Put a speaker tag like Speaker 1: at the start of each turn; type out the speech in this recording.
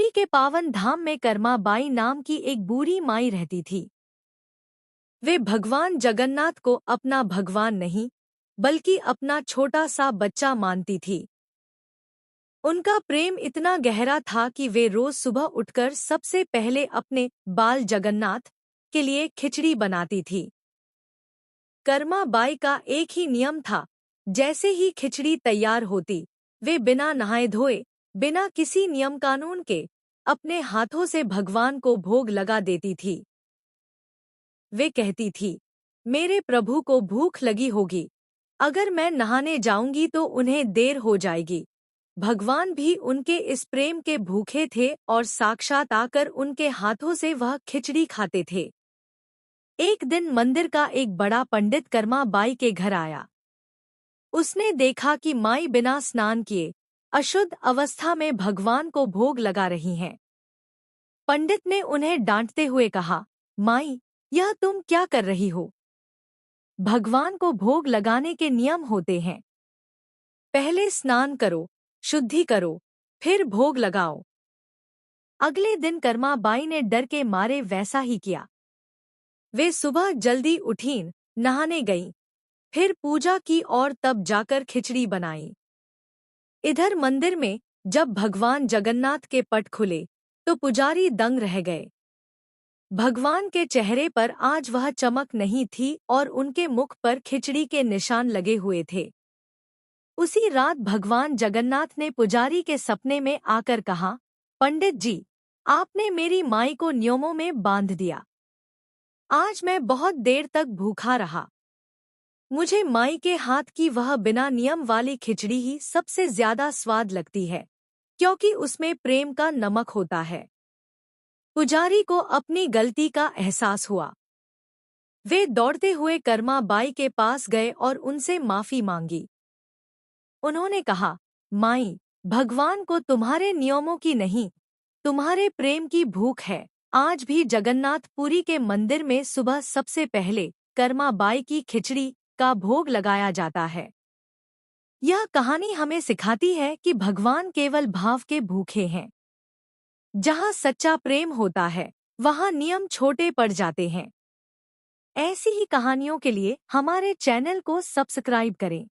Speaker 1: पुरी के पावन धाम में कर्मा बाई नाम की एक बूढ़ी माई रहती थी। वे भगवान जगन्नाथ को अपना भगवान नहीं बल्कि अपना छोटा सा बच्चा मानती थी। उनका प्रेम इतना गहरा था कि वे रोज सुबह उठकर सबसे पहले अपने बाल जगन्नाथ के लिए खिचड़ी बनाती थी। कर्मा बाई का एक ही नियम था, जैसे ही खिचड़ी तैयार होती वे बिना नहाए धोए, बिना किसी नियम कानून के अपने हाथों से भगवान को भोग लगा देती थी। वे कहती थी, मेरे प्रभु को भूख लगी होगी, अगर मैं नहाने जाऊंगी तो उन्हें देर हो जाएगी। भगवान भी उनके इस प्रेम के भूखे थे और साक्षात आकर उनके हाथों से वह खिचड़ी खाते थे। एक दिन मंदिर का एक बड़ा पंडित कर्मा बाई के घर आया। उसने देखा कि माई बिना स्नान किए अशुद्ध अवस्था में भगवान को भोग लगा रही हैं। पंडित ने उन्हें डांटते हुए कहा, माई, यह तुम क्या कर रही हो? भगवान को भोग लगाने के नियम होते हैं। पहले स्नान करो, शुद्धि करो, फिर भोग लगाओ। अगले दिन कर्मा बाई ने डर के मारे वैसा ही किया। वे सुबह जल्दी उठीं, नहाने गईं, फिर पूजा की और तब जाकर खिचड़ी बनाई। इधर मंदिर में जब भगवान जगन्नाथ के पट खुले तो पुजारी दंग रह गए। भगवान के चेहरे पर आज वह चमक नहीं थी और उनके मुख पर खिचड़ी के निशान लगे हुए थे। उसी रात भगवान जगन्नाथ ने पुजारी के सपने में आकर कहा, पंडित जी, आपने मेरी माई को नियमों में बांध दिया। आज मैं बहुत देर तक भूखा रहा। मुझे माई के हाथ की वह बिना नियम वाली खिचड़ी ही सबसे ज्यादा स्वाद लगती है, क्योंकि उसमें प्रेम का नमक होता है। पुजारी को अपनी गलती का एहसास हुआ। वे दौड़ते हुए कर्मा बाई के पास गए और उनसे माफी मांगी। उन्होंने कहा, माई, भगवान को तुम्हारे नियमों की नहीं, तुम्हारे प्रेम की भूख है। आज भी जगन्नाथपुरी के मंदिर में सुबह सबसे पहले कर्मा बाई की खिचड़ी का भोग लगाया जाता है। यह कहानी हमें सिखाती है कि भगवान केवल भाव के भूखे हैं। जहाँ सच्चा प्रेम होता है, वहाँ नियम छोटे पड़ जाते हैं। ऐसी ही कहानियों के लिए हमारे चैनल को सब्सक्राइब करें।